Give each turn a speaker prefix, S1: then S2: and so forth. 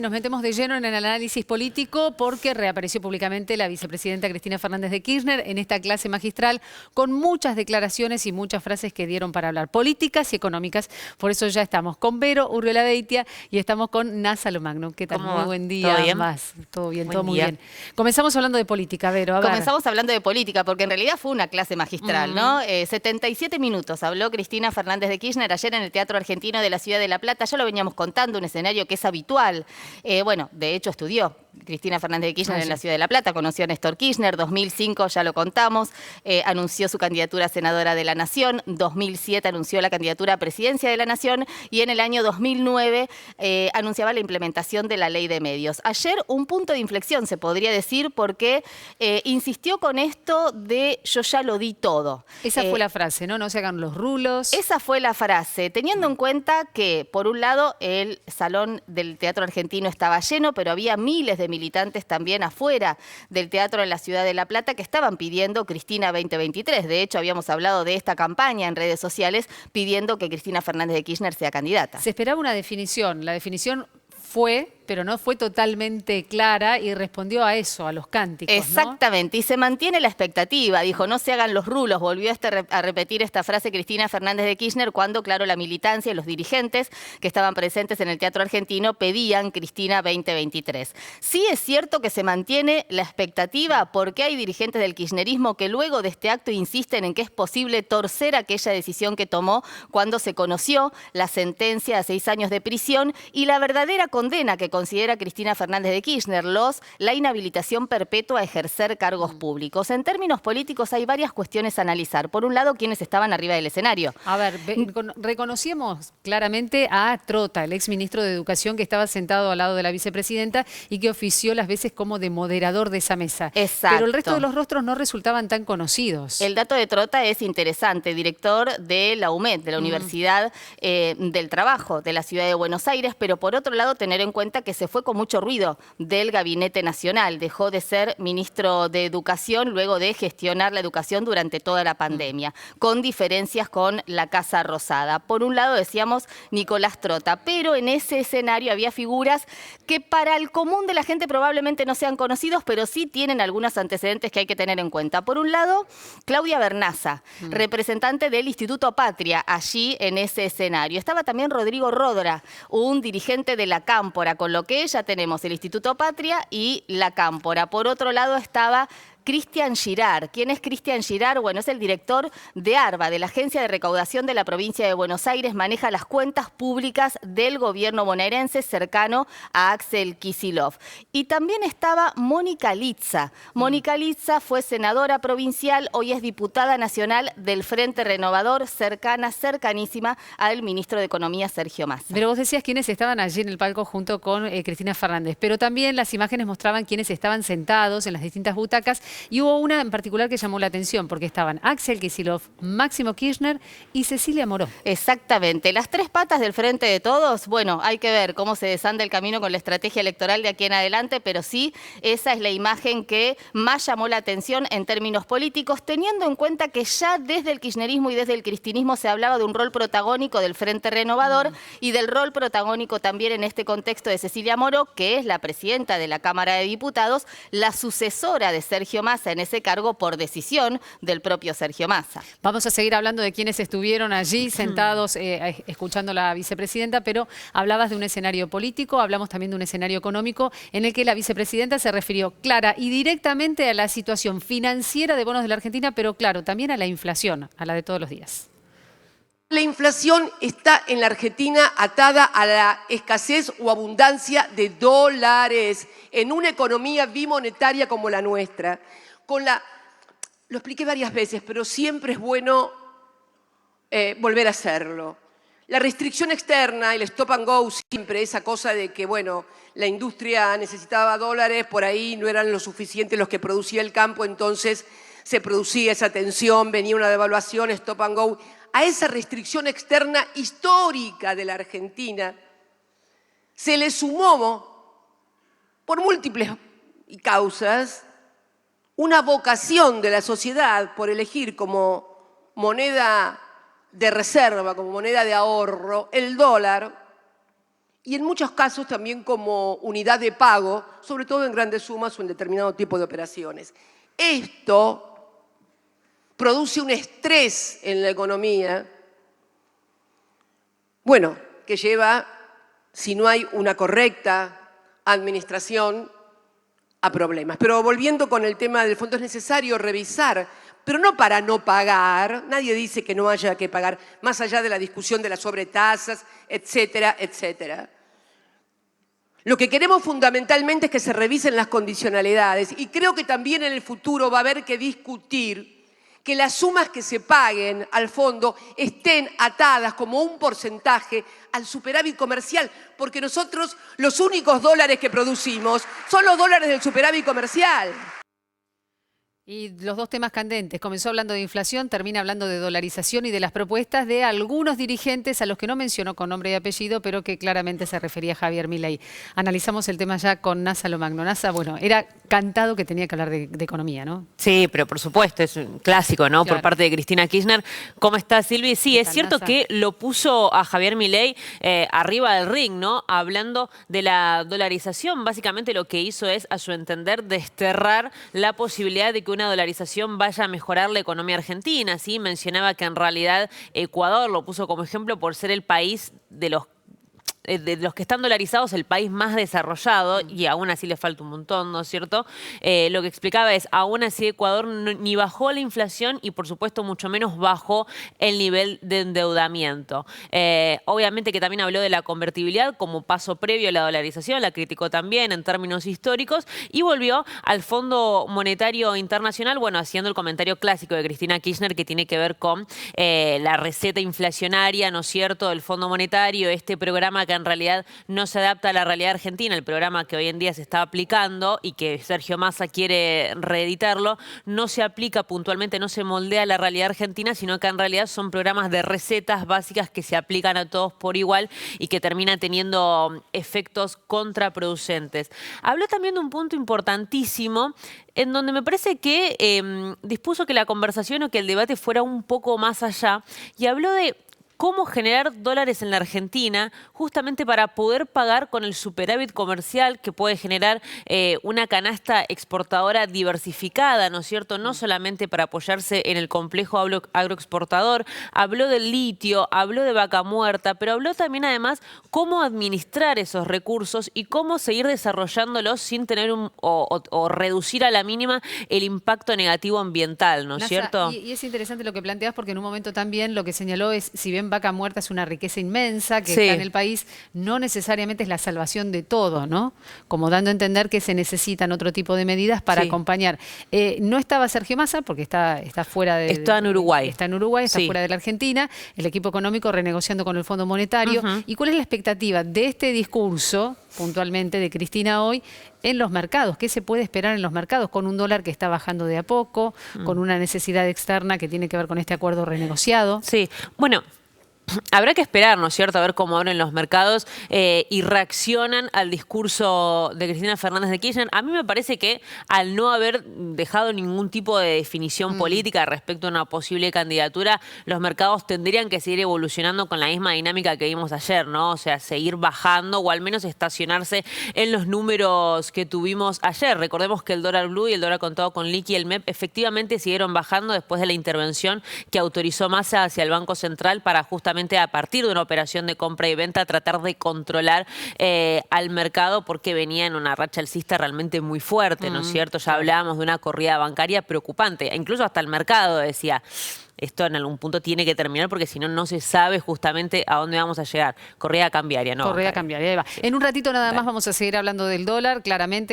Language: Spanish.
S1: Nos metemos de lleno en el análisis político porque reapareció públicamente la vicepresidenta Cristina Fernández de Kirchner en esta clase magistral con muchas declaraciones y muchas frases que dieron para hablar, políticas y económicas. Por eso ya estamos con Vero Urriolabeitia y estamos con Nasa Lomagno. ¿Qué tal? Muy buen día.
S2: ¿Todo bien?
S1: Más. Todo bien,
S2: Buen
S1: todo muy
S2: día.
S1: bien. Comenzamos hablando de política, Vero. A ver.
S2: Comenzamos hablando de política, porque en realidad fue una clase magistral, ¿no? 77 minutos habló Cristina Fernández de Kirchner ayer en el Teatro Argentino de la Ciudad de La Plata. Ya lo veníamos contando, un escenario que es habitual. Bueno, de hecho estudió Cristina Fernández de Kirchner en la Ciudad de La Plata, conoció a Néstor Kirchner, 2005 ya lo contamos, anunció su candidatura a senadora de la Nación, 2007 anunció la candidatura a presidencia de la Nación y en el año 2009 anunciaba la implementación de la Ley de Medios. Ayer un punto de inflexión se podría decir porque insistió con esto de yo ya lo di todo.
S1: Esa fue la frase, ¿no? No se hagan los rulos.
S2: Esa fue la frase, teniendo en cuenta que, por un lado, el salón del Teatro Argentino estaba lleno, pero había miles de militantes también afuera del teatro en la Ciudad de La Plata que estaban pidiendo Cristina 2023. De hecho, habíamos hablado de esta campaña en redes sociales pidiendo que Cristina Fernández de Kirchner sea candidata.
S1: Se esperaba una definición. La definición fue, pero no fue totalmente clara y respondió a eso, a los cánticos,
S2: Exactamente,
S1: ¿no?
S2: y se mantiene la expectativa. Dijo, no se hagan los rulos. Volvió a repetir esta frase Cristina Fernández de Kirchner cuando, claro, la militancia y los dirigentes que estaban presentes en el Teatro Argentino pedían Cristina 2023. Sí es cierto que se mantiene la expectativa porque hay dirigentes del kirchnerismo que luego de este acto insisten en que es posible torcer aquella decisión que tomó cuando se conoció la sentencia a 6 años de prisión y la verdadera condena que considera Cristina Fernández de Kirchner, la inhabilitación perpetua a ejercer cargos públicos. En términos políticos hay varias cuestiones a analizar. Por un lado, quienes estaban arriba del escenario.
S1: A ver, reconocíamos claramente a Trota, el exministro de Educación que estaba sentado al lado de la vicepresidenta y que ofició las veces como de moderador de esa mesa.
S2: Exacto.
S1: Pero el resto de los rostros no resultaban tan conocidos.
S2: El dato de Trota es interesante, director de la UMED, de la Universidad del Trabajo de la Ciudad de Buenos Aires, pero por otro lado tener en cuenta que se fue con mucho ruido del Gabinete Nacional. Dejó de ser ministro de Educación luego de gestionar la educación durante toda la pandemia, con diferencias con la Casa Rosada. Por un lado decíamos Nicolás Trota, pero en ese escenario había figuras que para el común de la gente probablemente no sean conocidos, pero sí tienen algunos antecedentes que hay que tener en cuenta. Por un lado, Claudia Bernaza, representante del Instituto Patria, allí en ese escenario. Estaba también Rodrigo Rodra, un dirigente de la Cámpora, con lo que ya tenemos el Instituto Patria y la Cámpora. Por otro lado estaba Cristian Girard. ¿Quién es Cristian Girard? Bueno, es el director de ARBA, de la Agencia de Recaudación de la Provincia de Buenos Aires, maneja las cuentas públicas del gobierno bonaerense cercano a Axel Kicillof. Y también estaba Mónica Litza. Mónica Litza fue senadora provincial, hoy es diputada nacional del Frente Renovador, cercanísima al ministro de Economía, Sergio Massa.
S1: Pero vos decías quiénes estaban allí en el palco junto con Cristina Fernández, pero también las imágenes mostraban quiénes estaban sentados en las distintas butacas. Y hubo una en particular que llamó la atención, porque estaban Axel Kicillof, Máximo Kirchner y Cecilia Moró.
S2: Exactamente. Las tres patas del Frente de Todos, bueno, hay que ver cómo se desanda el camino con la estrategia electoral de aquí en adelante, pero sí, esa es la imagen que más llamó la atención en términos políticos, teniendo en cuenta que ya desde el kirchnerismo y desde el cristinismo se hablaba de un rol protagónico del Frente Renovador y del rol protagónico también en este contexto de Cecilia Moró, que es la presidenta de la Cámara de Diputados, la sucesora de Sergio Massa en ese cargo por decisión del propio Sergio Massa.
S1: Vamos a seguir hablando de quienes estuvieron allí sentados escuchando a la vicepresidenta, pero hablabas de un escenario político, hablamos también de un escenario económico en el que la vicepresidenta se refirió clara y directamente a la situación financiera de bonos de la Argentina, pero claro, también a la inflación, a la de todos los días.
S3: La inflación está en la Argentina atada a la escasez o abundancia de dólares en una economía bimonetaria como la nuestra. Lo expliqué varias veces, pero siempre es bueno volver a hacerlo. La restricción externa, el stop and go, siempre esa cosa de que, bueno, la industria necesitaba dólares, por ahí no eran lo suficiente los que producía el campo, entonces se producía esa tensión, venía una devaluación, stop and go. A esa restricción externa histórica de la Argentina se le sumó, por múltiples causas, una vocación de la sociedad por elegir como moneda de reserva, como moneda de ahorro, el dólar, y en muchos casos también como unidad de pago, sobre todo en grandes sumas o en determinado tipo de operaciones. Esto produce un estrés en la economía, bueno, que lleva, si no hay una correcta administración, a problemas. Pero volviendo con el tema del fondo, es necesario revisar, pero no para no pagar, nadie dice que no haya que pagar, más allá de la discusión de las sobretasas, etcétera, etcétera. Lo que queremos fundamentalmente es que se revisen las condicionalidades y creo que también en el futuro va a haber que discutir que las sumas que se paguen al fondo estén atadas como un porcentaje al superávit comercial, porque nosotros los únicos dólares que producimos son los dólares del superávit comercial.
S1: Y los dos temas candentes, comenzó hablando de inflación, termina hablando de dolarización y de las propuestas de algunos dirigentes a los que no mencionó con nombre y apellido, pero que claramente se refería a Javier Milei. Analizamos el tema ya con Nasa Lomagno. Nasa, bueno, era cantado que tenía que hablar de economía, ¿no?
S4: Sí, pero por supuesto, es un clásico, ¿no?
S1: Claro.
S4: Por parte de Cristina Kirchner. ¿Cómo está, Silvi? Sí, es cierto
S1: Nasa?
S4: que lo puso a Javier Milei arriba del ring, ¿no? Hablando de la dolarización. Básicamente lo que hizo es, a su entender, desterrar la posibilidad de que una dolarización vaya a mejorar la economía argentina, ¿sí? Mencionaba que en realidad Ecuador lo puso como ejemplo por ser el país de los que están dolarizados, el país más desarrollado, y aún así le falta un montón, ¿no es cierto? Lo que explicaba es, aún así Ecuador ni bajó la inflación y por supuesto mucho menos bajó el nivel de endeudamiento. Obviamente que también habló de la convertibilidad como paso previo a la dolarización, la criticó también en términos históricos y volvió al Fondo Monetario Internacional, bueno, haciendo el comentario clásico de Cristina Kirchner que tiene que ver con la receta inflacionaria, ¿no es cierto?, del Fondo Monetario, este programa que en realidad no se adapta a la realidad argentina, el programa que hoy en día se está aplicando y que Sergio Massa quiere reeditarlo, no se aplica puntualmente, no se moldea a la realidad argentina, sino que en realidad son programas de recetas básicas que se aplican a todos por igual y que terminan teniendo efectos contraproducentes. Habló también de un punto importantísimo en donde me parece que dispuso que la conversación o que el debate fuera un poco más allá y habló de cómo generar dólares en la Argentina justamente para poder pagar con el superávit comercial que puede generar una canasta exportadora diversificada, ¿no es cierto? No solamente para apoyarse en el complejo agroexportador, habló del litio, habló de vaca muerta, pero habló también además cómo administrar esos recursos y cómo seguir desarrollándolos sin tener o reducir a la mínima el impacto negativo ambiental, ¿no es
S1: Nasa,
S4: cierto?
S1: Y es interesante lo que planteas porque en un momento también lo que señaló es, si bien vaca muerta es una riqueza inmensa que
S4: Sí.
S1: está en el país, no necesariamente es la salvación de todo, ¿no? Como dando a entender que se necesitan otro tipo de medidas para
S4: Sí.
S1: acompañar. No estaba Sergio Massa porque está fuera de...
S4: Está en Uruguay.
S1: Está en Uruguay, está
S4: Sí.
S1: fuera de la Argentina, el equipo económico renegociando con el Fondo Monetario. ¿Y cuál es la expectativa de este discurso, puntualmente, de Cristina hoy en los mercados? ¿Qué se puede esperar en los mercados con un dólar que está bajando de a poco, con una necesidad externa que tiene que ver con este acuerdo renegociado?
S4: Sí, bueno, habrá que esperar, ¿no es cierto?, a ver cómo abren los mercados y reaccionan al discurso de Cristina Fernández de Kirchner. A mí me parece que al no haber dejado ningún tipo de definición política respecto a una posible candidatura, los mercados tendrían que seguir evolucionando con la misma dinámica que vimos ayer, ¿no? O sea, seguir bajando o al menos estacionarse en los números que tuvimos ayer. Recordemos que el dólar blue y el dólar contado con liqui y el MEP efectivamente siguieron bajando después de la intervención que autorizó Massa hacia el Banco Central para justamente a partir de una operación de compra y venta tratar de controlar al mercado porque venía en una racha alcista realmente muy fuerte, ¿no es cierto? Ya hablábamos de una corrida bancaria preocupante, incluso hasta el mercado decía, esto en algún punto tiene que terminar porque si no, no se sabe justamente a dónde vamos a llegar. Corrida cambiaria, ¿no?
S1: Correa cambiaria, ahí va. En un ratito nada más vamos a seguir hablando del dólar, claramente.